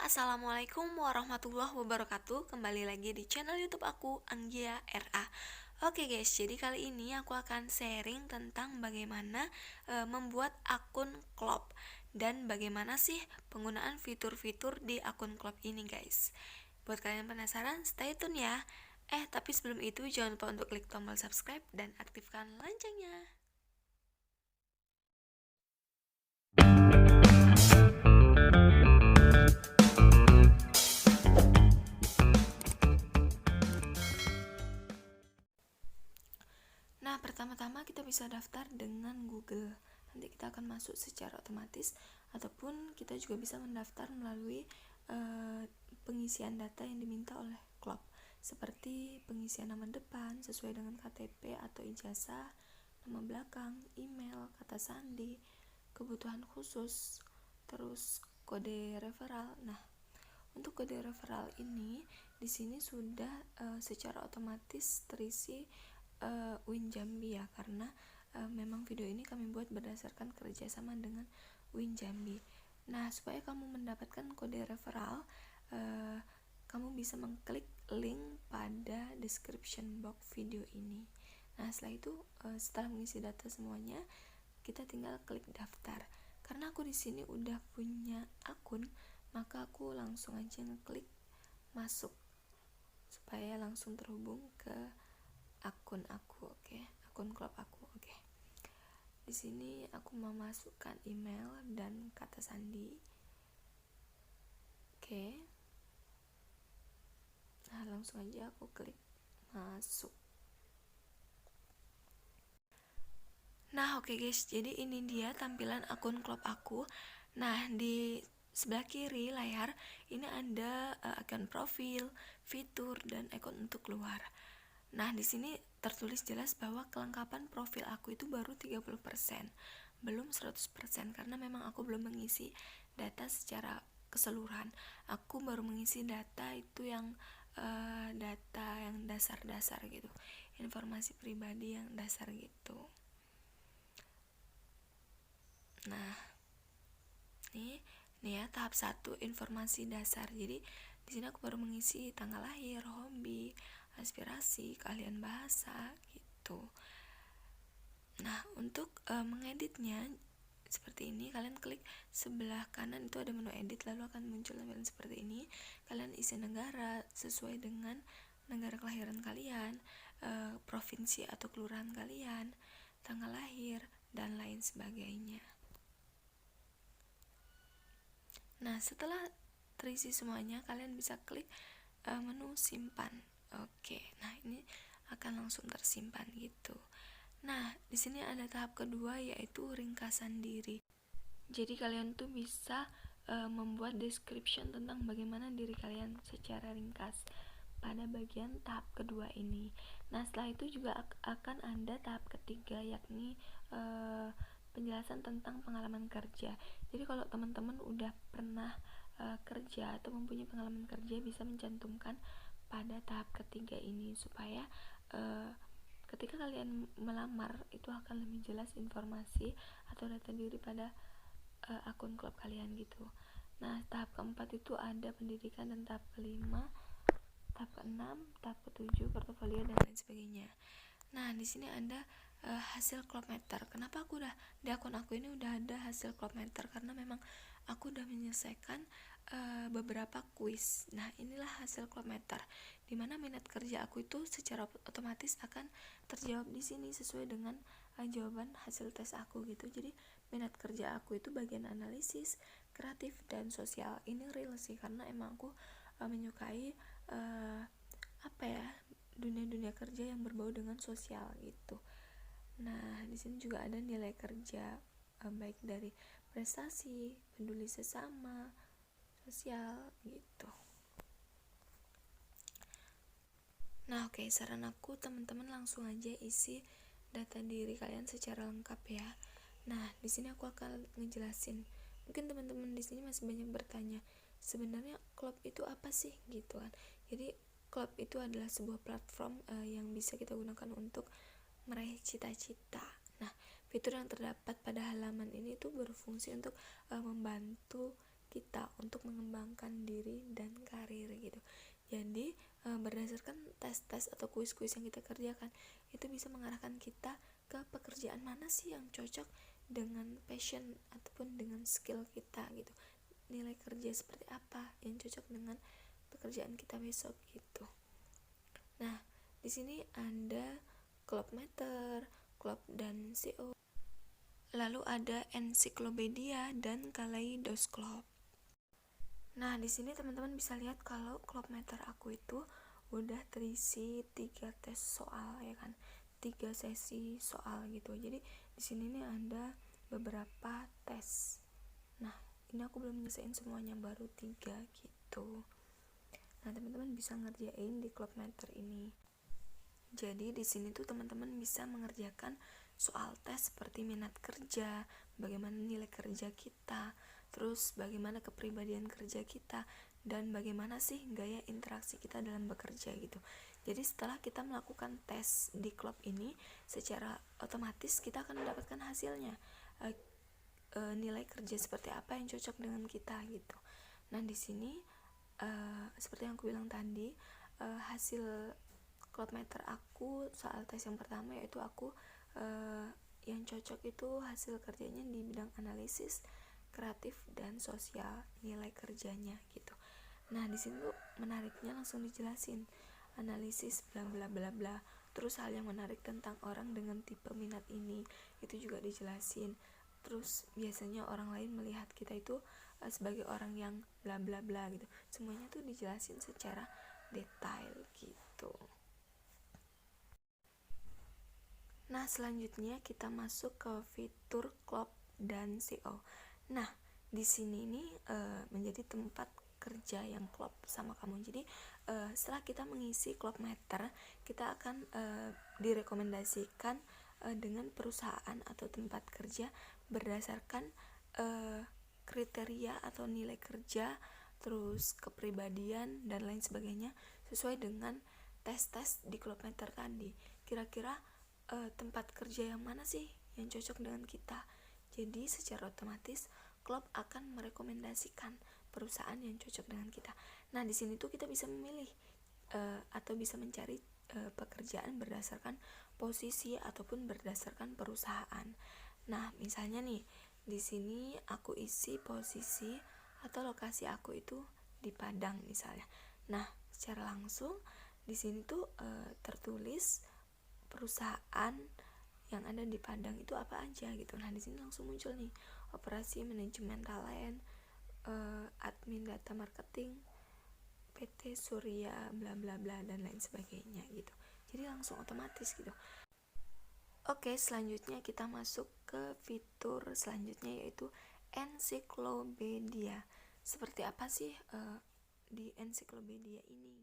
Assalamualaikum warahmatullahi wabarakatuh. Kembali lagi di channel YouTube aku, Anggia RA. Oke guys, jadi kali ini aku akan sharing tentang bagaimana membuat akun klub dan bagaimana sih penggunaan fitur-fitur di akun klub ini guys. Buat kalian penasaran, stay tune ya. Tapi sebelum itu jangan lupa untuk klik tombol subscribe dan aktifkan loncengnya. Nah, pertama-tama kita bisa daftar dengan Google. Nanti kita akan masuk secara otomatis, ataupun kita juga bisa mendaftar melalui pengisian data yang diminta oleh klub, seperti pengisian nama depan sesuai dengan KTP atau ijazah, nama belakang, email, kata sandi, kebutuhan khusus, terus kode referral. Nah, untuk kode referral ini di sini sudah secara otomatis terisi Win Jambi ya, karena memang video ini kami buat berdasarkan kerjasama dengan Win Jambi. Nah, supaya kamu mendapatkan kode referral, kamu bisa mengklik link pada description box video ini. Nah, setelah itu setelah mengisi data semuanya, kita tinggal klik daftar. Karena aku di sini udah punya akun, maka aku langsung aja ngeklik masuk supaya langsung terhubung ke akun aku, oke. Akun klub aku, oke. Di sini aku memasukkan email dan kata sandi. Oke. Nah, langsung aja aku klik masuk. Nah, oke guys, jadi ini dia tampilan akun klub aku. Nah, di sebelah kiri layar ini ada akun profil, fitur, dan akun untuk keluar. Nah, di sini tertulis jelas bahwa kelengkapan profil aku itu baru 30%, belum 100%, karena memang aku belum mengisi data secara keseluruhan. Aku baru mengisi data itu yang data yang dasar-dasar gitu, informasi pribadi yang dasar gitu. Nah, nih ya tahap 1, informasi dasar. Jadi di sini aku baru mengisi tanggal lahir, hobi, aspirasi, keahlian bahasa gitu. Nah, untuk mengeditnya seperti ini, kalian klik sebelah kanan itu ada menu edit, lalu akan muncul tampilan seperti ini. Kalian isi negara sesuai dengan negara kelahiran kalian, provinsi atau kelurahan kalian, tanggal lahir, dan lain sebagainya. Nah, setelah terisi semuanya, kalian bisa klik menu simpan. Oke, nah ini akan langsung tersimpan gitu. Nah, di sini ada tahap kedua, yaitu ringkasan diri. Jadi kalian tuh bisa membuat description tentang bagaimana diri kalian secara ringkas pada bagian tahap kedua ini. Nah, setelah itu juga akan ada tahap ketiga, yakni penjelasan tentang pengalaman kerja. Jadi kalau teman-teman udah pernah kerja atau mempunyai pengalaman kerja, bisa mencantumkan pada tahap ketiga ini supaya ketika kalian melamar itu akan lebih jelas informasi atau data diri pada akun klub kalian gitu. Nah, tahap keempat itu ada pendidikan, dan tahap kelima, tahap keenam, tahap ketujuh, portofolio, dan lain sebagainya. Nah, di sini ada hasil klub meter. Kenapa aku udah di akun aku ini udah ada hasil klub meter? Karena memang aku udah menyelesaikan beberapa kuis. Nah, inilah hasil klub meter, dimana minat kerja aku itu secara otomatis akan terjawab di sini sesuai dengan jawaban hasil tes aku gitu. Jadi minat kerja aku itu bagian analisis, kreatif, dan sosial. Ini real sih, karena emang aku menyukai dunia kerja yang berbau dengan sosial gitu. Nah, di sini juga ada nilai kerja baik dari prestasi, peduli sesama, sosial gitu. Nah, oke, saran aku teman-teman langsung aja isi data diri kalian secara lengkap ya. Nah, di sini aku akan ngejelasin. Mungkin teman-teman di sini masih banyak bertanya, sebenarnya klub itu apa sih gitu kan. Jadi klub itu adalah sebuah platform yang bisa kita gunakan untuk meraih cita-cita. Nah, fitur yang terdapat pada halaman ini tuh berfungsi untuk membantu kita untuk mengembangkan diri dan karir gitu. Jadi berdasarkan tes-tes atau kuis-kuis yang kita kerjakan, itu bisa mengarahkan kita ke pekerjaan mana sih yang cocok dengan passion ataupun dengan skill kita gitu. Nilai kerja seperti apa yang cocok dengan pekerjaan kita besok gitu. Nah, di sini ada Clubmeter, Club dan CO. Lalu ada Ensiklopedia dan Kaleidoskop. Nah, di sini teman-teman bisa lihat kalau Clubmeter aku itu udah terisi 3 tes soal ya kan. 3 sesi soal gitu. Jadi di sini nih ada beberapa tes. Nah, ini aku belum nyelesain semuanya, baru 3 gitu. Nah, teman-teman bisa ngerjain di Clubmeter ini. Jadi di sini tuh teman-teman bisa mengerjakan soal tes seperti minat kerja, bagaimana nilai kerja kita, terus bagaimana kepribadian kerja kita, dan bagaimana sih gaya interaksi kita dalam bekerja gitu. Jadi setelah kita melakukan tes di klub ini, secara otomatis kita akan mendapatkan hasilnya, nilai kerja seperti apa yang cocok dengan kita gitu. Nah di sini seperti yang aku bilang tadi, hasil Clubmeter aku soal tes yang pertama yaitu aku yang cocok itu hasil kerjanya di bidang analisis, kreatif dan sosial, nilai kerjanya gitu. Nah di sini tuh menariknya langsung dijelasin analisis bla bla bla bla. Terus hal yang menarik tentang orang dengan tipe minat ini itu juga dijelasin. Terus biasanya orang lain melihat kita itu sebagai orang yang bla bla bla gitu. Semuanya tuh dijelasin secara detail gitu. Nah, selanjutnya kita masuk ke fitur Club dan CO. Nah, di sini ini menjadi tempat kerja yang klop sama kamu. Jadi setelah kita mengisi Clubmeter, kita akan direkomendasikan dengan perusahaan atau tempat kerja berdasarkan kriteria atau nilai kerja, terus kepribadian dan lain sebagainya sesuai dengan tes-tes di Clubmeter tadi. Kira-kira tempat kerja yang mana sih yang cocok dengan kita. Jadi secara otomatis klub akan merekomendasikan perusahaan yang cocok dengan kita. Nah di sini tuh kita bisa memilih atau bisa mencari pekerjaan berdasarkan posisi ataupun berdasarkan perusahaan. Nah misalnya nih di sini aku isi posisi atau lokasi aku itu di Padang misalnya. Nah secara langsung di sini tuh tertulis perusahaan yang ada di Padang itu apa aja gitu. Nah di sini langsung muncul nih operasi manajemen talent, admin data marketing, PT Surya bla bla bla dan lain sebagainya gitu. Jadi langsung otomatis gitu. Oke, selanjutnya kita masuk ke fitur selanjutnya yaitu ensiklopedia. Seperti apa sih di ensiklopedia ini?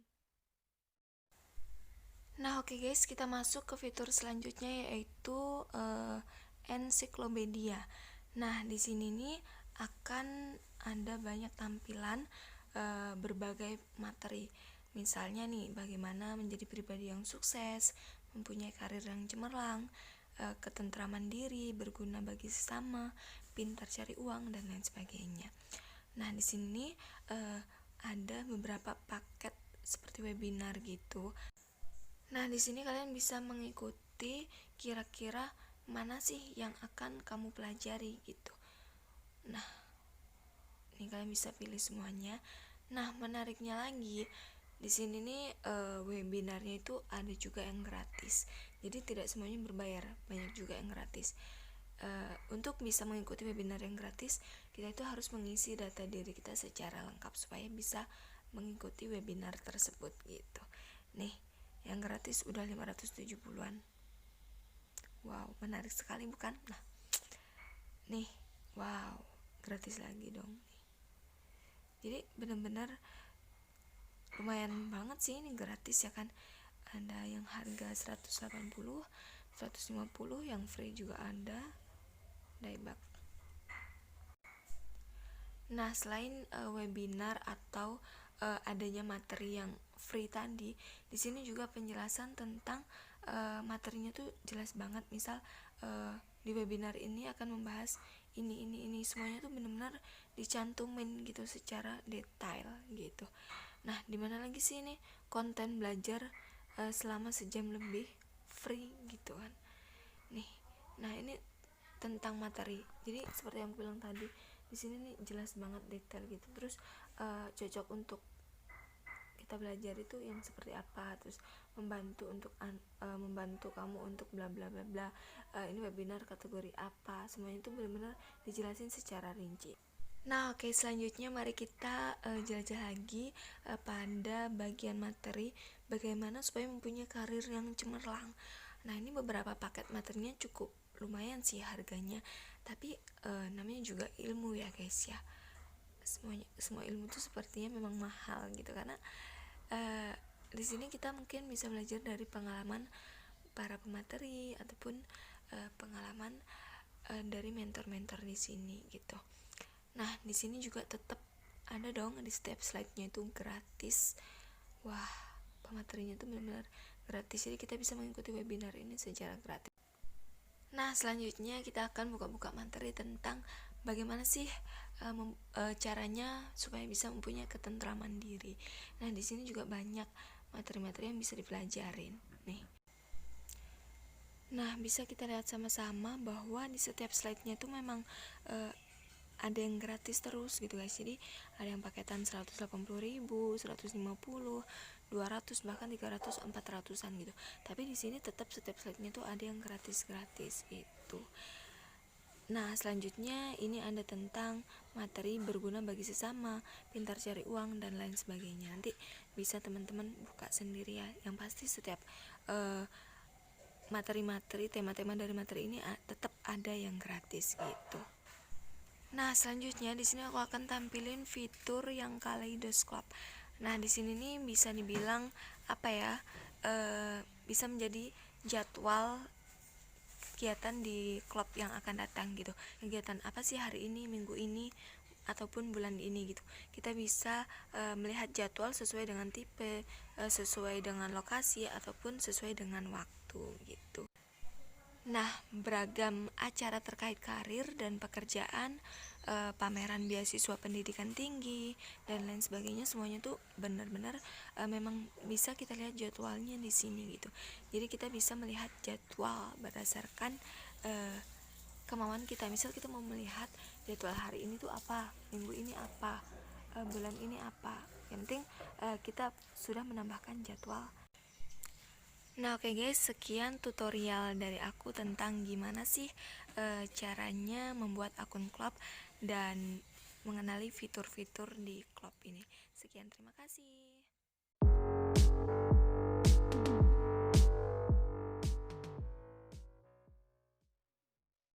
Nah oke guys, kita masuk ke fitur selanjutnya yaitu ensiklopedia. Nah di sini nih akan ada banyak tampilan berbagai materi. Misalnya nih bagaimana menjadi pribadi yang sukses, mempunyai karir yang cemerlang, ketentraman diri, berguna bagi sesama, pintar cari uang dan lain sebagainya. Nah di sini ada beberapa paket seperti webinar gitu. Nah, di sini kalian bisa mengikuti kira-kira mana sih yang akan kamu pelajari gitu. Nah, ini kalian bisa pilih semuanya. Nah, menariknya lagi di sini nih webinarnya itu ada juga yang gratis. Jadi tidak semuanya berbayar, banyak juga yang gratis. Untuk bisa mengikuti webinar yang gratis, kita itu harus mengisi data diri kita secara lengkap supaya bisa mengikuti webinar tersebut gitu. Nih, yang gratis udah 570-an. Wow, menarik sekali bukan? Nah, nih, wow, gratis lagi dong. Jadi benar-benar lumayan banget sih ini gratis ya kan. Ada yang harga 180, 150, yang free juga ada. Daybak. Nah, selain webinar atau adanya materi yang free tadi, di sini juga penjelasan tentang materinya tuh jelas banget. Misal di webinar ini akan membahas ini semuanya tuh benar-benar dicantumin gitu secara detail gitu. Nah, dimana lagi sih ini konten belajar selama sejam lebih free gitu kan. Nih, nah ini tentang materi. Jadi seperti yang aku bilang tadi, di sini nih jelas banget detail gitu. Terus cocok untuk kita belajar itu yang seperti apa, terus membantu untuk membantu kamu untuk bla bla bla bla. Ini webinar kategori apa, semuanya itu benar-benar dijelasin secara rinci. Nah, oke, selanjutnya mari kita jelajah lagi pada bagian materi, bagaimana supaya mempunyai karir yang cemerlang. Nah, ini beberapa paket materinya cukup lumayan sih harganya, tapi namanya juga ilmu ya guys ya. Semua ilmu itu sepertinya memang mahal gitu, karena di sini kita mungkin bisa belajar dari pengalaman para pemateri ataupun pengalaman dari mentor-mentor di sini gitu. Nah, di sini juga tetap ada dong, di setiap slide-nya itu gratis. Wah, pematerinya itu benar-benar gratis, jadi kita bisa mengikuti webinar ini secara gratis. Nah, selanjutnya kita akan buka-buka materi tentang bagaimana sih caranya supaya bisa mempunyai ketentraman diri. Nah, di sini juga banyak materi-materi yang bisa dipelajarin nih. Nah, bisa kita lihat sama-sama bahwa di setiap slide-nya itu memang ada yang gratis terus gitu guys. Jadi ada yang paketan 180.000, 150, 200, bahkan 300, 400-an gitu. Tapi di sini tetap setiap slide-nya tuh ada yang gratis-gratis gitu. Nah, selanjutnya ini ada tentang materi berguna bagi sesama, pintar cari uang, dan lain sebagainya. Nanti bisa teman-teman buka sendiri ya. Yang pasti setiap materi-materi, tema-tema dari materi ini tetap ada yang gratis gitu. Nah, selanjutnya di sini aku akan tampilin fitur yang Kaleidoskop. Nah, di sini nih bisa dibilang apa ya? Bisa menjadi jadwal kegiatan di klub yang akan datang gitu. Kegiatan apa sih hari ini, minggu ini, ataupun bulan ini gitu. Kita bisa melihat jadwal sesuai dengan tipe, sesuai dengan lokasi, ataupun sesuai dengan waktu gitu. Nah, beragam acara terkait karir dan pekerjaan, pameran beasiswa pendidikan tinggi, dan lain sebagainya, semuanya tuh benar-benar memang bisa kita lihat jadwalnya di sini gitu. Jadi kita bisa melihat jadwal berdasarkan kemauan kita. Misal kita mau melihat jadwal hari ini tuh apa, minggu ini apa, bulan ini apa. Yang penting kita sudah menambahkan jadwal. Nah, oke guys, sekian tutorial dari aku tentang gimana sih caranya membuat akun klub dan mengenali fitur-fitur di klub ini. Sekian, terima kasih.